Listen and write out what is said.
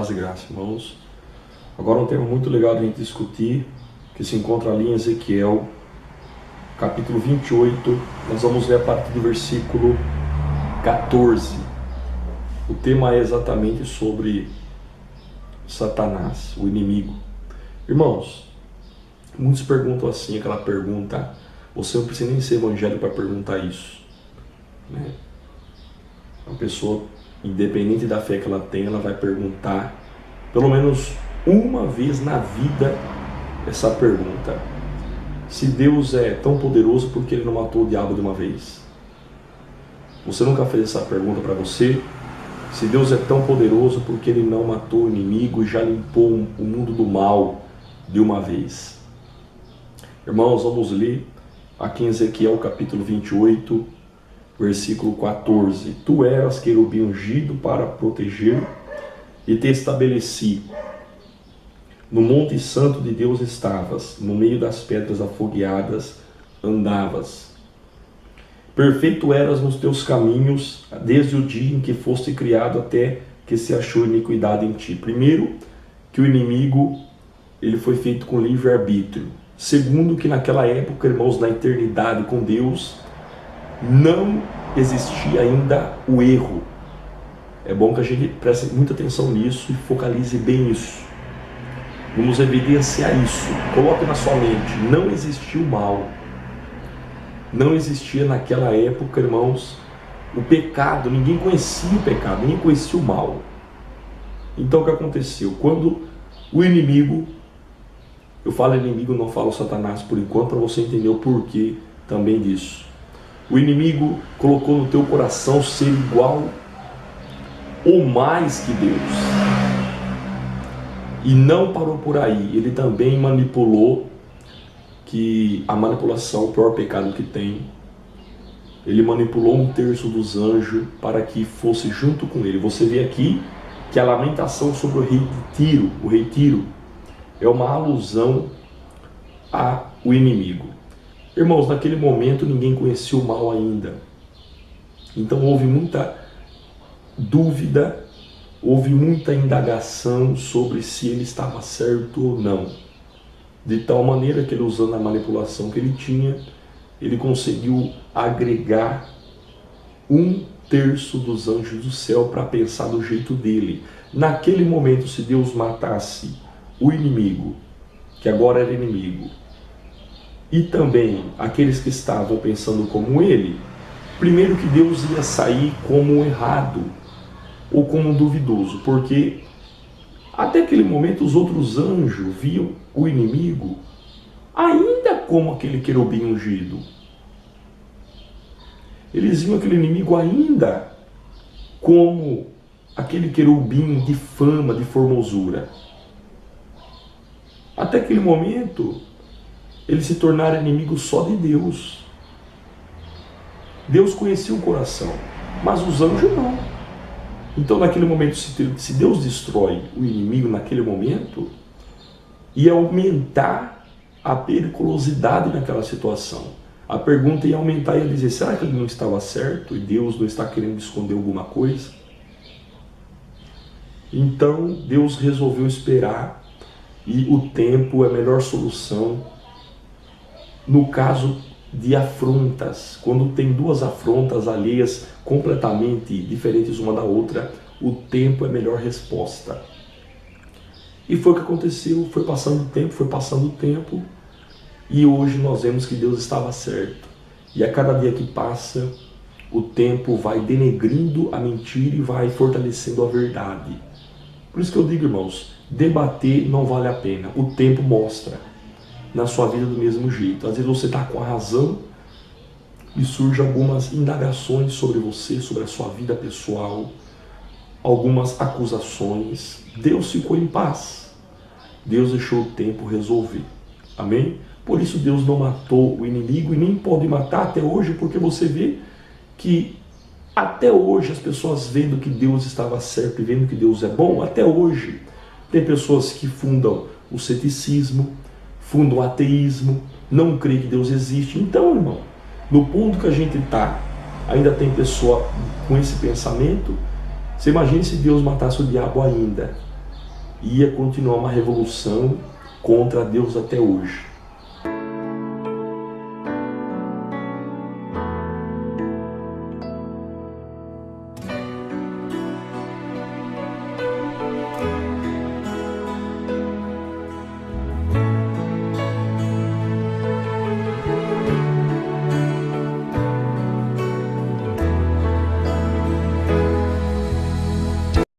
Paz e graça, irmãos. Agora um tema muito legal de a gente discutir, que se encontra ali em Ezequiel, capítulo 28. Nós vamos ler a partir do versículo 14. O tema é exatamente sobre Satanás, o inimigo. Irmãos, muitos perguntam assim, aquela pergunta, você não precisa nem ser evangélico para perguntar isso, né? Uma pessoa, independente da fé que ela tem, ela vai perguntar pelo menos uma vez na vida essa pergunta: se Deus é tão poderoso, por que Ele não matou o diabo de uma vez? Você nunca fez essa pergunta para você? Se Deus é tão poderoso, por que Ele não matou o inimigo e já limpou o mundo do mal de uma vez? Irmãos, vamos ler aqui em Ezequiel capítulo 28, versículo 14. Tu eras querubim ungido para proteger, e te estabeleci. No monte santo de Deus estavas, no meio das pedras afogueadas andavas. Perfeito eras nos teus caminhos, desde o dia em que foste criado até que se achou iniquidade em ti. Primeiro, que o inimigo ele foi feito com livre-arbítrio. Segundo, que naquela época, irmãos, na eternidade com Deus, não existia ainda o erro. É bom que a gente preste muita atenção nisso e focalize bem isso. Vamos evidenciar isso. Coloque na sua mente, não existia o mal. Não existia naquela época, irmãos, o pecado. Ninguém conhecia o pecado, ninguém conhecia o mal. Então o que aconteceu? Quando o inimigo, eu falo inimigo, não falo Satanás por enquanto, para você entender o porquê também disso. O inimigo colocou no teu coração ser igual ou mais que Deus. E não parou por aí, ele também manipulou, que a manipulação, o pior pecado que tem, ele manipulou 1/3 dos anjos para que fosse junto com ele. Você vê aqui que a lamentação sobre o rei Tiro, é uma alusão ao inimigo. Irmãos, naquele momento ninguém conhecia o mal ainda. Então houve muita dúvida, houve muita indagação sobre se ele estava certo ou não. De tal maneira que ele, usando a manipulação que ele tinha, ele conseguiu agregar 1/3 dos anjos do céu para pensar do jeito dele. Naquele momento, se Deus matasse o inimigo, que agora era inimigo, e também aqueles que estavam pensando como ele, primeiro que Deus ia sair como errado ou como duvidoso, porque até aquele momento os outros anjos viam o inimigo ainda como aquele querubim ungido. Eles viam aquele inimigo ainda como aquele querubim de fama, de formosura. Até aquele momento eles se tornaram inimigos só de Deus. Deus conhecia o coração, mas os anjos não. Então naquele momento, se Deus destrói o inimigo naquele momento, ia aumentar a periculosidade naquela situação. A pergunta ia aumentar e ia dizer, será que ele não estava certo e Deus não está querendo esconder alguma coisa? Então Deus resolveu esperar, e o tempo é a melhor solução no caso de afrontas. Quando tem duas afrontas alheias completamente diferentes uma da outra, o tempo é a melhor resposta. E foi o que aconteceu, foi passando o tempo, e hoje nós vemos que Deus estava certo. E a cada dia que passa, o tempo vai denegrindo a mentira e vai fortalecendo a verdade. Por isso que eu digo, irmãos, debater não vale a pena. O tempo mostra na sua vida do mesmo jeito. Às vezes você está com a razão e surgem algumas indagações sobre você, sobre a sua vida pessoal, algumas acusações. Deus ficou em paz. Deus deixou o tempo resolver. Amém? Por isso Deus não matou o inimigo e nem pode matar até hoje, porque você vê que até hoje as pessoas vendo que Deus estava certo e vendo que Deus é bom, até hoje tem pessoas que fundam o ceticismo, fundam o ateísmo, não creem que Deus existe. Então, irmão, no ponto que a gente está, ainda tem pessoa com esse pensamento. Você imagina se Deus matasse o diabo ainda. ia continuar uma revolução contra Deus até hoje.